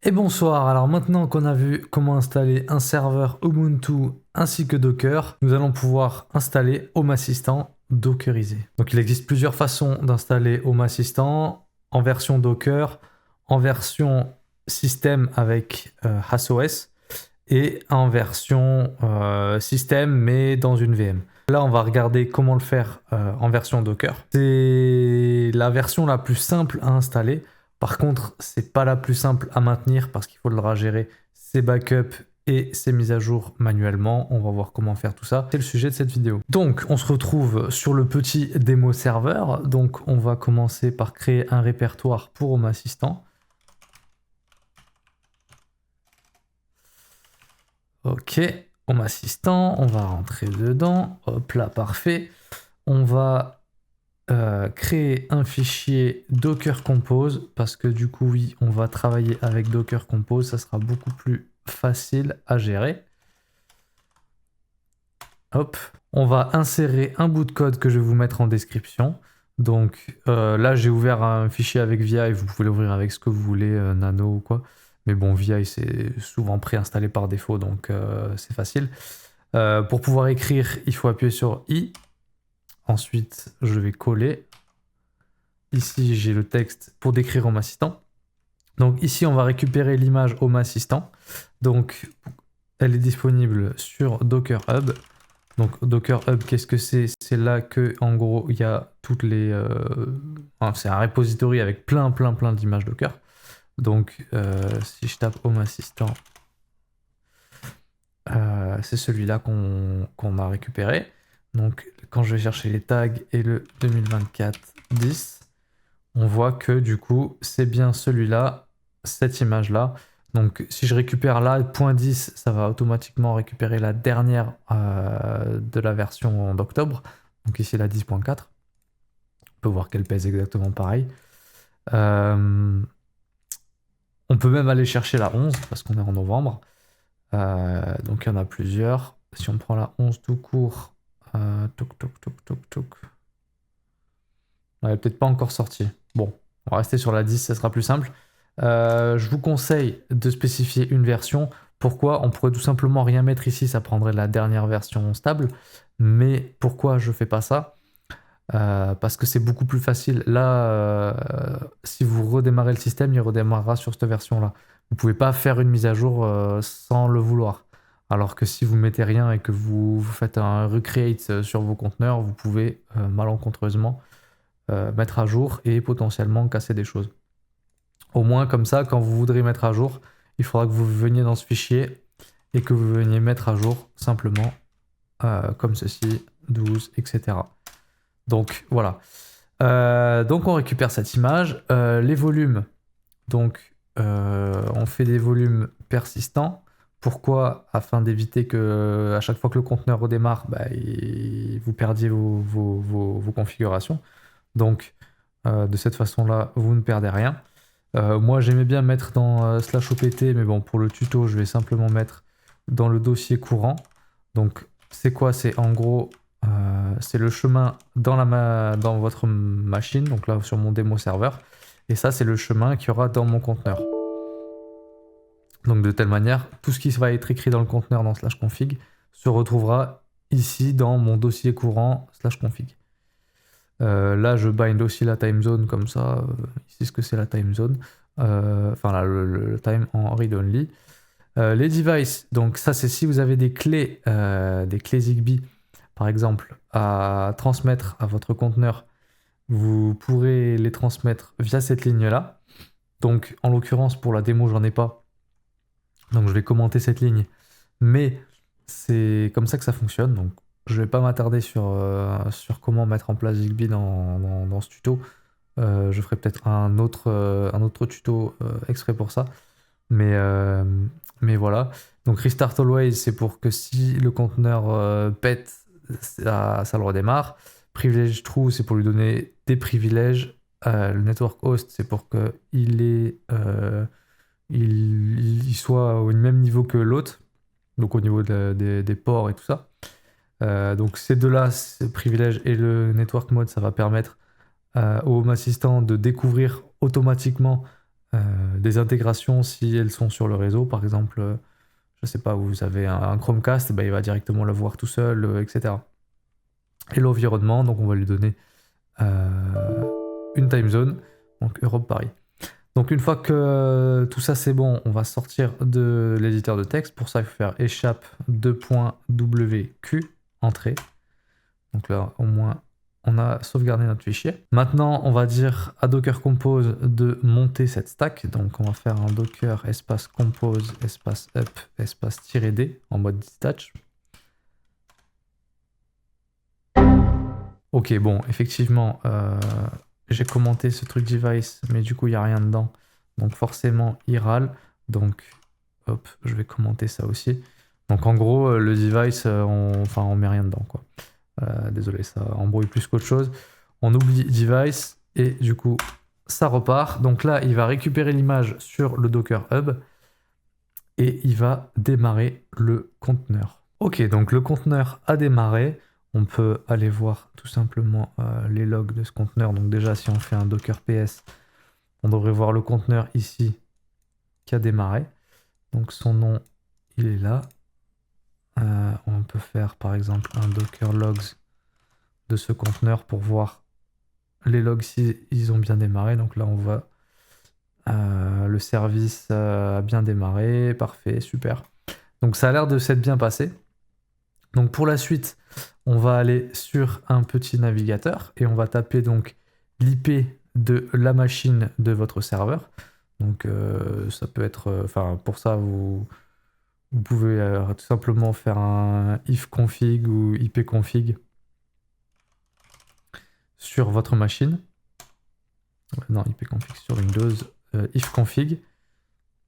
Et bonsoir, alors maintenant qu'on a vu comment installer un serveur Ubuntu ainsi que Docker, nous allons pouvoir installer Home Assistant dockerisé. Donc il existe plusieurs façons d'installer Home Assistant, en version Docker, en version système avec HasOS et en version système mais dans une VM. Là on va regarder comment le faire en version Docker. C'est la version la plus simple à installer. Par contre, c'est pas la plus simple à maintenir parce qu'il faudra gérer ses backups et ses mises à jour manuellement. On va voir comment faire tout ça. C'est le sujet de cette vidéo. Donc, on se retrouve sur le petit démo serveur. Donc, on va commencer par créer un répertoire pour Home Assistant. Ok, Home Assistant, on va rentrer dedans. Hop là, parfait. On va créer un fichier Docker Compose parce que du coup oui on va travailler avec Docker Compose, ça sera beaucoup plus facile à gérer. Hop, on va insérer un bout de code que je vais vous mettre en description. Donc là j'ai ouvert un fichier avec VI, vous pouvez l'ouvrir avec ce que vous voulez, Nano ou quoi. Mais bon, VI c'est souvent préinstallé par défaut donc c'est facile. Pour pouvoir écrire, il faut appuyer sur I. Ensuite je vais coller. Ici, j'ai le texte pour décrire Home Assistant. Donc ici, on va récupérer l'image Home Assistant. Donc, elle est disponible sur Docker Hub. Donc Docker Hub, qu'est-ce que c'est? C'est là que, en gros, il y a toutes les... c'est un repository avec plein d'images Docker. Donc, si je tape Home Assistant, c'est celui-là qu'on a récupéré. Donc, quand je vais chercher les tags et le 2024-10, on voit que du coup, c'est bien celui-là, cette image-là. Donc si je récupère là, .10, ça va automatiquement récupérer la dernière de la version d'octobre. Donc ici la 10.4. On peut voir qu'elle pèse exactement pareil. On peut même aller chercher la 11 parce qu'on est en novembre. Donc il y en a plusieurs. Si on prend la 11 tout court, toc. Elle n'est peut-être pas encore sortie. Bon, on va rester sur la 10, ça sera plus simple. Je vous conseille de spécifier une version. Pourquoi? On pourrait tout simplement rien mettre ici, ça prendrait la dernière version stable. Mais pourquoi je fais pas ça? Parce que c'est beaucoup plus facile. Là, si vous redémarrez le système, il redémarrera sur cette version-là. Vous pouvez pas faire une mise à jour sans le vouloir. Alors que si vous mettez rien et que vous faites un recreate sur vos conteneurs, vous pouvez malencontreusement mettre à jour et potentiellement casser des choses. Au moins comme ça, quand vous voudrez mettre à jour, il faudra que vous veniez dans ce fichier et que vous veniez mettre à jour simplement comme ceci, 12, etc. Donc voilà. Donc on récupère cette image. Les volumes, donc on fait des volumes persistants. Pourquoi? Afin d'éviter que à chaque fois que le conteneur redémarre, vous perdiez vos configurations. Donc de cette façon-là, vous ne perdez rien. Moi, j'aimais bien mettre dans /opt, mais bon, pour le tuto, je vais simplement mettre dans le dossier courant. Donc, c'est quoi? C'est en gros, c'est le chemin dans votre machine, donc là, sur mon démo serveur. Et ça, c'est le chemin qu'il y aura dans mon conteneur. Donc, de telle manière, tout ce qui va être écrit dans le conteneur dans /config se retrouvera ici dans mon dossier courant /config. Là, je bind aussi la time zone comme ça. Ici, ce que c'est la time zone. Enfin, là, le time en read-only. Les devices, donc ça, c'est si vous avez des clés Zigbee, par exemple, à transmettre à votre conteneur, vous pourrez les transmettre via cette ligne-là. Donc, en l'occurrence, pour la démo, j'en ai pas. Donc, je vais commenter cette ligne. Mais c'est comme ça que ça fonctionne. Donc, je vais pas m'attarder sur comment mettre en place Zigbee dans ce tuto. Je ferai peut-être un autre tuto exprès pour ça. Mais voilà. Donc Restart Always, c'est pour que si le conteneur pète, ça le redémarre. Privilege True, c'est pour lui donner des privilèges. Le Network Host, c'est pour qu'il il soit au même niveau que l'autre. Donc au niveau des ports et tout ça. Donc ces deux-là, ces privilèges et le Network Mode, ça va permettre au Home Assistant de découvrir automatiquement des intégrations si elles sont sur le réseau. Par exemple, je sais pas, vous avez un Chromecast, bah, il va directement le voir tout seul, etc. Et l'environnement, donc on va lui donner une time zone, donc Europe-Paris. Donc une fois que tout ça c'est bon, on va sortir de l'éditeur de texte. Pour ça, il faut faire échappe 2.wq, entrée. Donc là, au moins, on a sauvegardé notre fichier. Maintenant, on va dire à Docker Compose de monter cette stack. Donc on va faire un Docker espace compose espace up espace -d en mode detach. Ok, bon, effectivement, j'ai commenté ce truc device, mais du coup, il n'y a rien dedans. Donc forcément, il râle. Donc, hop, je vais commenter ça aussi. Donc en gros, le device, on met rien dedans, quoi. Désolé, ça embrouille plus qu'autre chose. On oublie device et du coup, ça repart. Donc là, il va récupérer l'image sur le Docker Hub et il va démarrer le conteneur. Ok, donc le conteneur a démarré. On peut aller voir tout simplement les logs de ce conteneur. Donc déjà, si on fait un docker ps, on devrait voir le conteneur ici qui a démarré. Donc son nom, il est là. On peut faire par exemple un docker logs de ce conteneur pour voir les logs si ils ont bien démarré. Donc là, on voit le service a bien démarré. Parfait, super. Donc ça a l'air de s'être bien passé. Donc pour la suite, on va aller sur un petit navigateur et on va taper donc l'IP de la machine de votre serveur. Donc ça peut être, pour ça vous pouvez tout simplement faire un ifconfig ou ipconfig sur votre machine. Non, ipconfig sur Windows, ifconfig.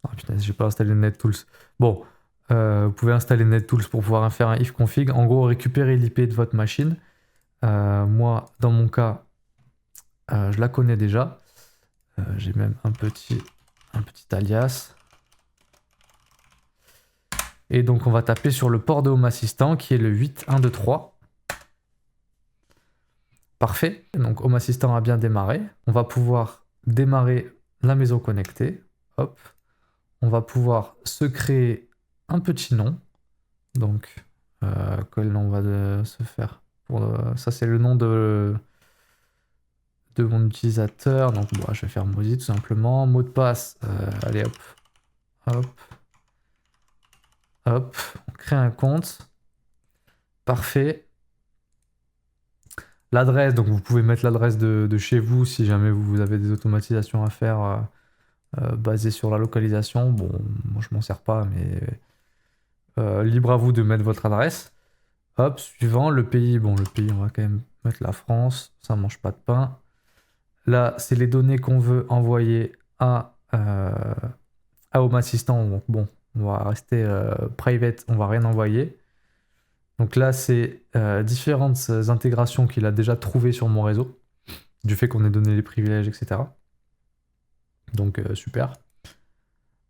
Ah putain, j'ai pas installé NetTools. Bon. Vous pouvez installer NetTools pour pouvoir faire un ifconfig. En gros, récupérer l'IP de votre machine. Moi, dans mon cas, je la connais déjà. J'ai même un petit alias. Et donc, on va taper sur le port de Home Assistant qui est le 8123. Parfait. Donc, Home Assistant a bien démarré. On va pouvoir démarrer la maison connectée. Hop. On va pouvoir se créer un petit nom. Donc, quel nom va se faire ça, c'est le nom de mon utilisateur. Donc, bon, je vais faire Mozy tout simplement. Mot de passe. Allez, hop. Hop. Hop. On crée un compte. Parfait. L'adresse. Donc, vous pouvez mettre l'adresse de chez vous si jamais vous avez des automatisations à faire basées sur la localisation. Bon, moi, je m'en sers pas, mais libre à vous de mettre votre adresse. Hop, suivant, le pays. Bon, le pays, on va quand même mettre la France. Ça mange pas de pain. Là, c'est les données qu'on veut envoyer à Home Assistant. Donc bon, on va rester private, on va rien envoyer. Donc là, c'est différentes intégrations qu'il a déjà trouvées sur mon réseau, du fait qu'on ait donné les privilèges, etc. Donc super.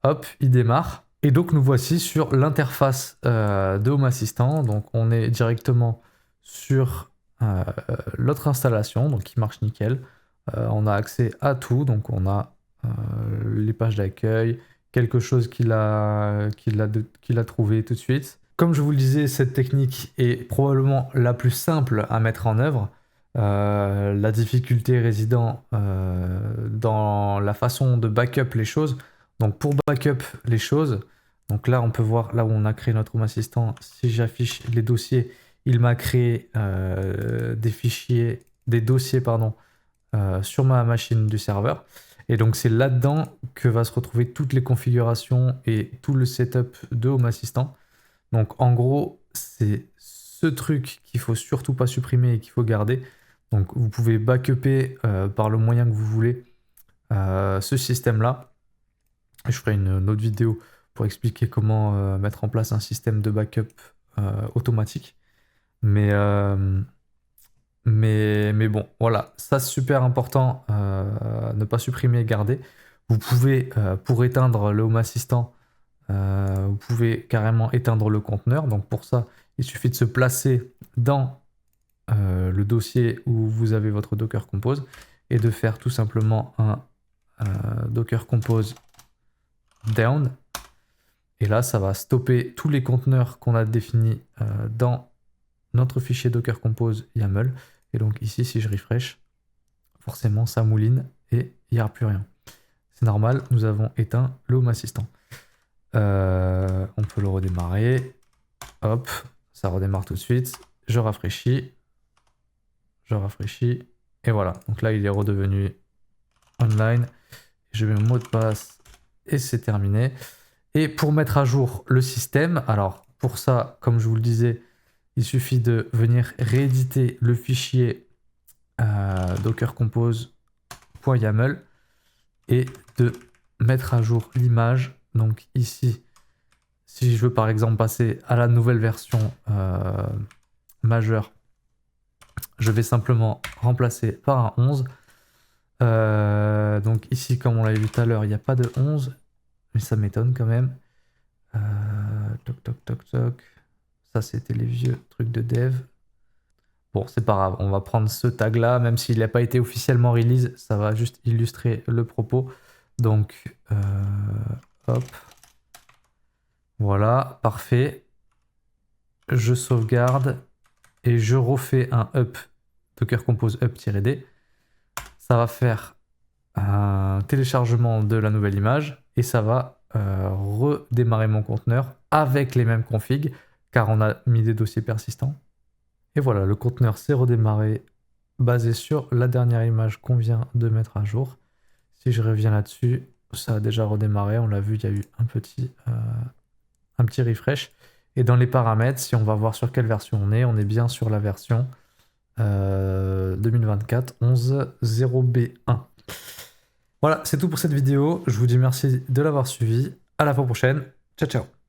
Hop, il démarre. Et donc nous voici sur l'interface de Home Assistant. Donc on est directement sur l'autre installation, donc qui marche nickel. On a accès à tout, donc on a les pages d'accueil, quelque chose qu'il a trouvé tout de suite. Comme je vous le disais, cette technique est probablement la plus simple à mettre en œuvre. La difficulté résidant dans la façon de backup les choses. Donc pour backup les choses, donc là on peut voir là où on a créé notre Home Assistant. Si j'affiche les dossiers, il m'a créé des dossiers sur ma machine du serveur. Et donc c'est là-dedans que va se retrouver toutes les configurations et tout le setup de Home Assistant. Donc en gros, c'est ce truc qu'il faut surtout pas supprimer et qu'il faut garder. Donc vous pouvez backuper par le moyen que vous voulez ce système-là. Je ferai une autre vidéo pour expliquer comment mettre en place un système de backup automatique. Mais bon, voilà, ça c'est super important, ne pas supprimer et garder. Vous pouvez, pour éteindre le Home Assistant, vous pouvez carrément éteindre le conteneur. Donc pour ça, il suffit de se placer dans le dossier où vous avez votre Docker Compose et de faire tout simplement un Docker Compose down. Et là, ça va stopper tous les conteneurs qu'on a définis dans notre fichier Docker Compose YAML. Et donc ici, si je refresh, forcément, ça mouline et il n'y aura plus rien. C'est normal, nous avons éteint le Home Assistant. On peut le redémarrer. Hop, ça redémarre tout de suite. Je rafraîchis. Et voilà. Donc là, il est redevenu online. Je mets mon mot de passe et c'est terminé. Et pour mettre à jour le système, alors pour ça, comme je vous le disais, il suffit de venir rééditer le fichier dockercompose.yaml et de mettre à jour l'image. Donc ici, si je veux par exemple passer à la nouvelle version majeure, je vais simplement remplacer par un 11. Donc ici, comme on l'avait vu tout à l'heure, il n'y a pas de 11. Mais ça m'étonne quand même. Toc, toc, toc, toc. Ça, c'était les vieux trucs de dev. Bon, c'est pas grave. On va prendre ce tag-là, même s'il n'a pas été officiellement release. Ça va juste illustrer le propos. Donc, hop. Voilà, parfait. Je sauvegarde et je refais un up, Docker Compose up-d. Ça va faire un téléchargement de la nouvelle image et ça va redémarrer mon conteneur avec les mêmes configs car on a mis des dossiers persistants. Et voilà, le conteneur s'est redémarré basé sur la dernière image qu'on vient de mettre à jour. Si je reviens là-dessus, ça a déjà redémarré, on l'a vu, il y a eu un petit refresh. Et dans les paramètres, si on va voir sur quelle version on est bien sur la version 2024 11.0b1. Voilà, c'est tout pour cette vidéo. Je vous dis merci de l'avoir suivi. À la fois prochaine. Ciao, ciao.